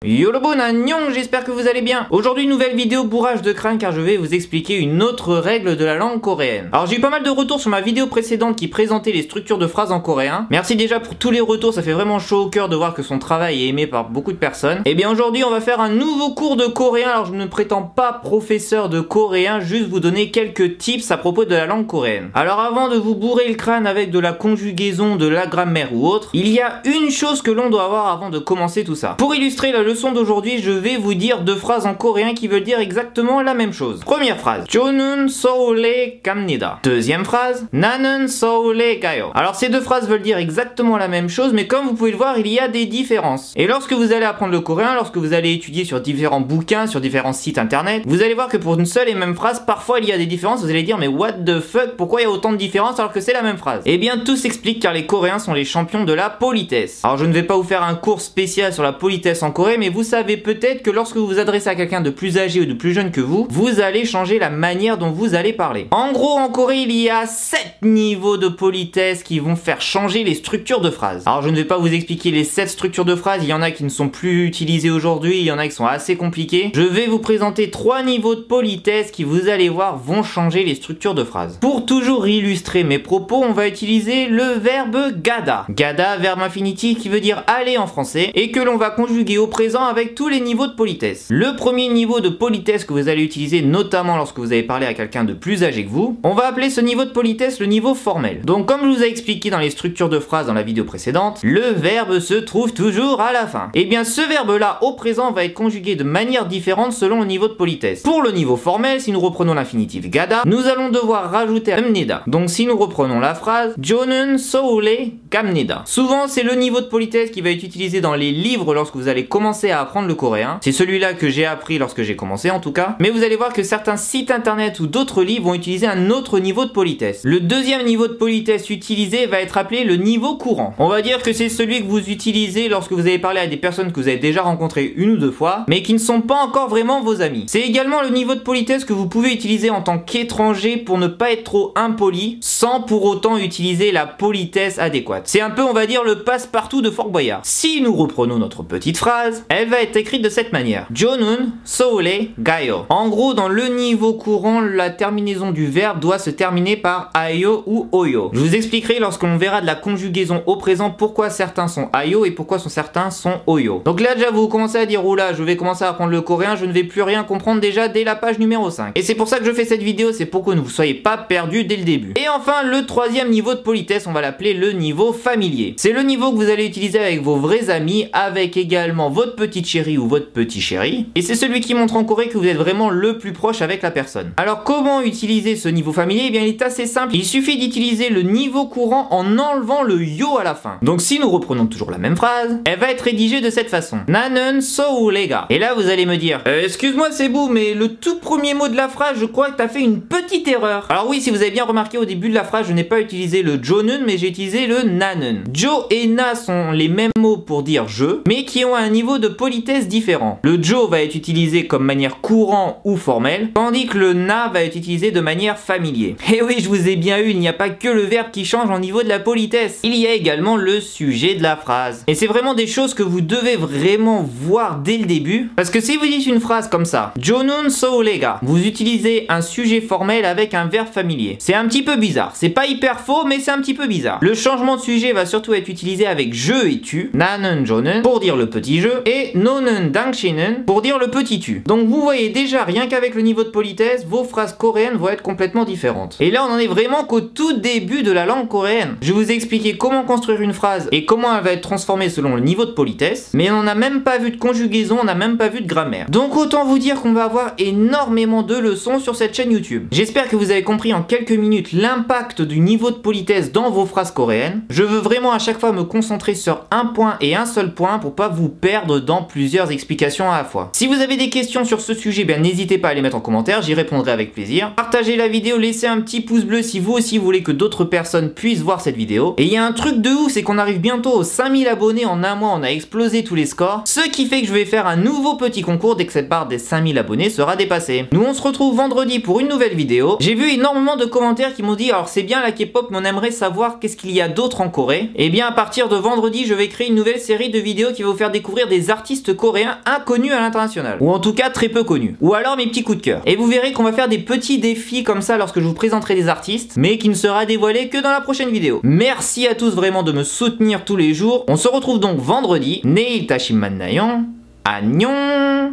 Yolobun Annyeong, j'espère que vous allez bien. Aujourd'hui, nouvelle vidéo bourrage de crâne car je vais vous expliquer une autre règle de la langue coréenne. Alors j'ai eu pas mal de retours sur ma vidéo précédente qui présentait les structures de phrases en coréen. Merci déjà pour tous les retours, ça fait vraiment chaud au cœur de voir que son travail est aimé par beaucoup de personnes. Et bien aujourd'hui on va faire un nouveau cours de coréen. Alors je ne prétends pas professeur de coréen, juste vous donner quelques tips à propos de la langue coréenne. Alors avant de vous bourrer le crâne avec de la conjugaison, de la grammaire ou autre, il y a une chose que l'on doit avoir avant de commencer tout ça. Pour illustrer la leçon d'aujourd'hui, je vais vous dire deux phrases en coréen qui veulent dire exactement la même chose. Première phrase, 저는 서울에 갑니다. Deuxième phrase, 나는 서울에 가요. Alors ces deux phrases veulent dire exactement la même chose, mais comme vous pouvez le voir, il y a des différences. Et lorsque vous allez apprendre le coréen, lorsque vous allez étudier sur différents bouquins, sur différents sites internet, vous allez voir que pour une seule et même phrase, parfois il y a des différences. Vous allez dire mais what the fuck, pourquoi il y a autant de différences alors que c'est la même phrase? Eh bien tout s'explique car les Coréens sont les champions de la politesse. Alors je ne vais pas vous faire un cours spécial sur la politesse en Corée, mais vous savez peut-être que lorsque vous vous adressez à quelqu'un de plus âgé ou de plus jeune que vous, vous allez changer la manière dont vous allez parler. En gros, en Corée, il y a 7 niveaux de politesse qui vont faire changer les structures de phrases. Alors je ne vais pas vous expliquer les 7 structures de phrases, il y en a qui ne sont plus utilisées aujourd'hui, il y en a qui sont assez compliquées. Je vais vous présenter 3 niveaux de politesse qui, vous allez voir, vont changer les structures de phrases. Pour toujours illustrer mes propos, on va utiliser le verbe gada. Gada, verbe infinitif qui veut dire aller en français et que l'on va conjuguer au présent avec tous les niveaux de politesse. Le premier niveau de politesse que vous allez utiliser, notamment lorsque vous allez parler à quelqu'un de plus âgé que vous, on va appeler ce niveau de politesse le niveau formel. Donc comme je vous ai expliqué dans les structures de phrases dans la vidéo précédente, le verbe se trouve toujours à la fin. Et bien ce verbe là au présent va être conjugué de manière différente selon le niveau de politesse. Pour le niveau formel, si nous reprenons l'infinitif gada, nous allons devoir rajouter 갑니다. Donc si nous reprenons la phrase 저는 서울에 갑니다. Souvent c'est le niveau de politesse qui va être utilisé dans les livres lorsque vous allez commencer à apprendre le coréen. C'est celui-là que j'ai appris lorsque j'ai commencé en tout cas. Mais vous allez voir que certains sites internet ou d'autres livres vont utiliser un autre niveau de politesse. Le deuxième niveau de politesse utilisé va être appelé le niveau courant. On va dire que c'est celui que vous utilisez lorsque vous allez parler à des personnes que vous avez déjà rencontrées une ou deux fois, mais qui ne sont pas encore vraiment vos amis. C'est également le niveau de politesse que vous pouvez utiliser en tant qu'étranger pour ne pas être trop impoli, sans pour autant utiliser la politesse adéquate. C'est un peu, on va dire, le passe-partout de Fort Boyard. Si nous reprenons notre petite phrase, elle va être écrite de cette manière. 저는 서울에 가요. En gros, dans le niveau courant, la terminaison du verbe doit se terminer par ayo ou oyo. Je vous expliquerai lorsqu'on verra de la conjugaison au présent pourquoi certains sont ayo et pourquoi certains sont oyo. Donc là déjà vous commencez à dire oula, je vais commencer à apprendre le coréen, je ne vais plus rien comprendre déjà dès la page numéro 5. Et c'est pour ça que je fais cette vidéo, c'est pour que vous ne soyez pas perdus dès le début. Et enfin le troisième niveau de politesse, on va l'appeler le niveau familier. C'est le niveau que vous allez utiliser avec vos vrais amis, avec également votre petite chérie ou votre petit chéri. Et c'est celui qui montre en Corée que vous êtes vraiment le plus proche avec la personne. Alors comment utiliser ce niveau familier? Eh bien il est assez simple, il suffit d'utiliser le niveau courant en enlevant le yo à la fin. Donc si nous reprenons toujours la même phrase, elle va être rédigée de cette façon. 나는 서울에 가. Et là vous allez me dire, excuse-moi Sebou, mais le tout premier mot de la phrase, je crois que t'as fait une petite erreur. Alors oui, si vous avez bien remarqué au début de la phrase, je n'ai pas utilisé le 저는, mais j'ai utilisé le 나는. Jo et na sont les mêmes mots pour dire je, mais qui ont un niveau de politesse différent. Le jo va être utilisé comme manière courant ou formelle, tandis que le na va être utilisé de manière familier. Et oui, je vous ai bien eu, il n'y a pas que le verbe qui change au niveau de la politesse. Il y a également le sujet de la phrase. Et c'est vraiment des choses que vous devez vraiment voir dès le début, parce que si vous dites une phrase comme ça, 저는 서울에 가, vous utilisez un sujet formel avec un verbe familier. C'est un petit peu bizarre. C'est pas hyper faux, mais c'est un petit peu bizarre. Le changement de sujet va surtout être utilisé avec je et tu, 나는 저는 pour dire le petit je, et 너는 당신은 pour dire le petit tu. Donc vous voyez déjà, rien qu'avec le niveau de politesse, vos phrases coréennes vont être complètement différentes. Et là on en est vraiment qu'au tout début de la langue coréenne. Je vous ai expliqué comment construire une phrase et comment elle va être transformée selon le niveau de politesse, mais on n'a même pas vu de conjugaison, on n'a même pas vu de grammaire. Donc autant vous dire qu'on va avoir énormément de leçons sur cette chaîne YouTube. J'espère que vous avez compris en quelques minutes l'impact du niveau de politesse dans vos phrases coréennes. Je veux vraiment à chaque fois me concentrer sur un point et un seul point pour pas vous perdre dans plusieurs explications à la fois. Si vous avez des questions sur ce sujet, bien n'hésitez pas à les mettre en commentaire, j'y répondrai avec plaisir. Partagez la vidéo, laissez un petit pouce bleu si vous aussi voulez que d'autres personnes puissent voir cette vidéo. Et il y a un truc de ouf, c'est qu'on arrive bientôt aux 5000 abonnés en un mois, on a explosé tous les scores. Ce qui fait que je vais faire un nouveau petit concours dès que cette barre des 5000 abonnés sera dépassée. Nous on se retrouve vendredi pour une nouvelle vidéo. J'ai vu énormément de commentaires qui m'ont dit alors c'est bien la K-pop mais on aimerait savoir qu'est-ce qu'il y a d'autre en Corée. Et bien à partir de vendredi je vais créer une nouvelle série de vidéos qui va vous faire découvrir des des artistes coréens inconnus à l'international. Ou en tout cas très peu connus. Ou alors mes petits coups de cœur. Et vous verrez qu'on va faire des petits défis comme ça lorsque je vous présenterai des artistes, mais qui ne sera dévoilé que dans la prochaine vidéo. Merci à tous vraiment de me soutenir tous les jours. On se retrouve donc vendredi. Neil Tashimanayon. Annyeong.